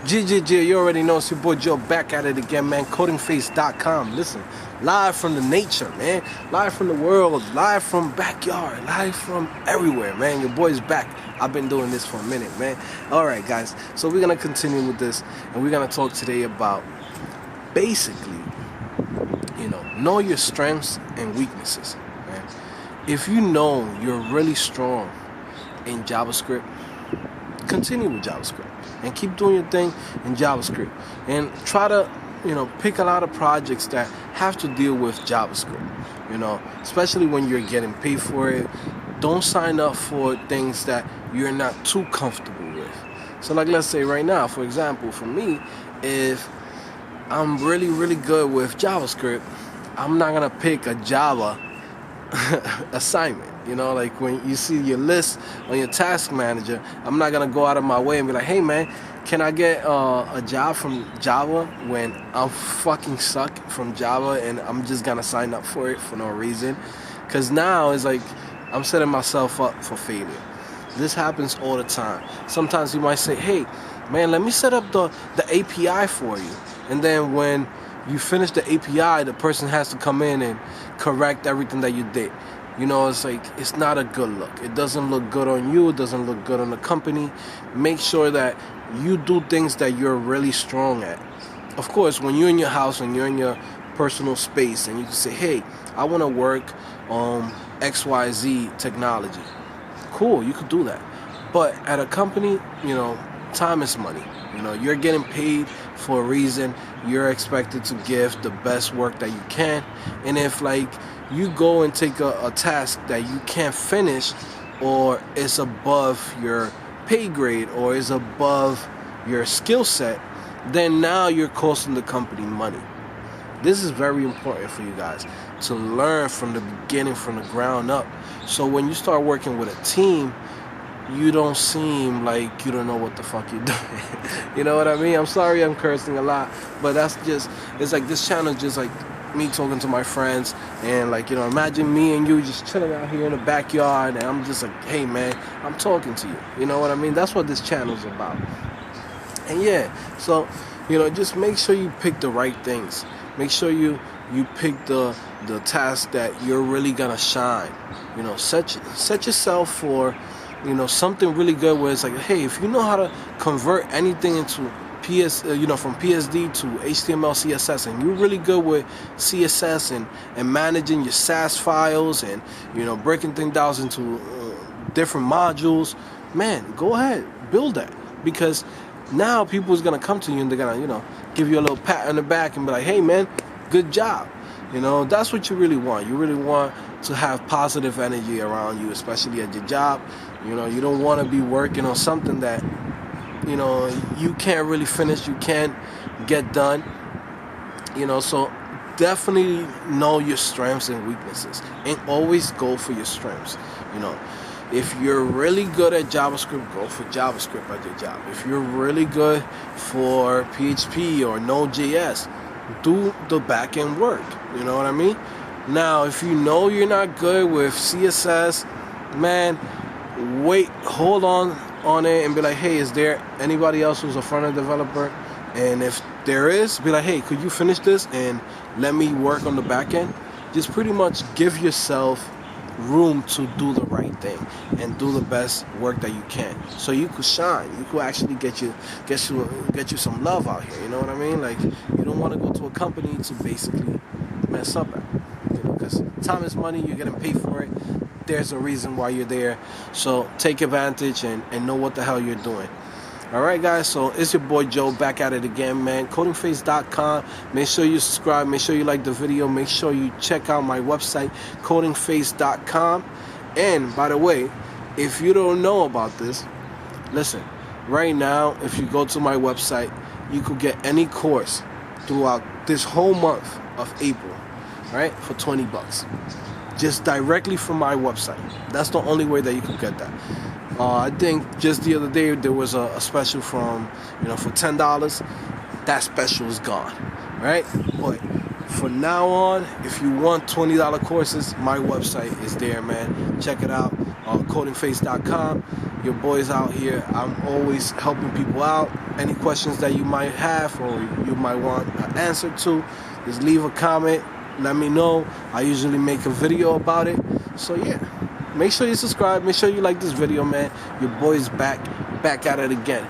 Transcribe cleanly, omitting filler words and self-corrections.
GGG, you already know it's your boy Joe back at it again, man. CodingPhase.com. Listen, live from the nature, man. Live from the world, live from backyard, live from everywhere, man. Your boy's back. I've been doing this for a minute, man. Alright, guys. So we're going to continue with this, and we're going to talk today about basically, know your strengths and weaknesses, man. If you know you're really strong in JavaScript, continue with JavaScript and keep doing your thing in JavaScript, and try to pick a lot of projects that have to deal with JavaScript, especially when you're getting paid for it. Don't sign up for things that you're not too comfortable with. So like, let's say right now, for example, for me, if I'm really good with JavaScript, I'm not gonna pick a Java assignment. Like when you see your list on your task manager, I'm not gonna go out of my way and be like, hey man, can I get a job from Java when I'm fucking suck from Java, and I'm just gonna sign up for it for no reason? Because now it's like I'm setting myself up for failure. This happens all the time. Sometimes you might say, hey man, let me set up the API for you, and then when you finish the API, the person has to come in and correct everything that you did. It's like, it's not a good look. It doesn't look good on you. It doesn't look good on the company. Make sure that you do things that you're really strong at. Of course, when you're in your house, when you're in your personal space, and you can say, hey, I want to work on XYZ technology. Cool, you could do that. But at a company, time is money. You're getting paid for a reason. You're expected to give the best work that you can. And if you go and take a task that you can't finish, or it's above your pay grade, or is above your skill set, then now you're costing the company money. This is very important for you guys to learn from the beginning, from the ground up. So when you start working with a team, you don't seem like you don't know what the fuck you're doing. You know what I mean? I'm sorry I'm cursing a lot, but it's like this channel is just like me talking to my friends, and imagine me and you just chilling out here in the backyard, and I'm just like, hey man, I'm talking to you. You know what I mean? That's what this channel's about. And yeah, so just make sure you pick the right things. Make sure you pick the task that you're really gonna shine. Set yourself for something really good, where it's like, hey, if you know how to convert anything into from PSD to HTML, CSS, and you're really good with CSS and managing your SAS files, and breaking things down into different modules, man, go ahead, build that. Because now people is gonna come to you and they're gonna give you a little pat on the back and be like, hey man, good job. That's what you really want. You really want to have positive energy around you, especially at your job. You don't want to be working on something that you can't really finish, you can't get done. So definitely know your strengths and weaknesses, and always go for your strengths. If you're really good at JavaScript, go for JavaScript at your job. If you're really good for PHP or Node.js, do the back-end work. You know what I mean? Now, if you know you're not good with CSS, man, hold on it and be like, hey, is there anybody else who's a front-end developer? And if there is, be like, hey, could you finish this and let me work on the back-end? Just pretty much give yourself room to do the right thing and do the best work that you can, so you could shine. You could actually get you some love out here. You know what I mean? Like, you don't want to go to a company to basically mess up at, because time is money. You're getting paid for it. There's a reason why you're there. So take advantage and know what the hell you're doing. Alright guys, so it's your boy Joe back at it again, man. CodingPhase.com. Make sure you subscribe, make sure you like the video, make sure you check out my website, CodingPhase.com. And by the way, if you don't know about this, listen, right now, if you go to my website, you could get any course throughout this whole month of April, right, for $20. Just directly from my website. That's the only way that you could get that. I think just the other day there was a special from, for $10. That special is gone, right? But for now on, if you want $20 courses, my website is there, man. Check it out. CodingPhase.com. Your boy's out here. I'm always helping people out. any questions that you might have or you might want an answer to, just leave a comment. Let me know. I usually make a video about it. So yeah, make sure you subscribe. Make sure you like this video, man. Your boy's back at it again.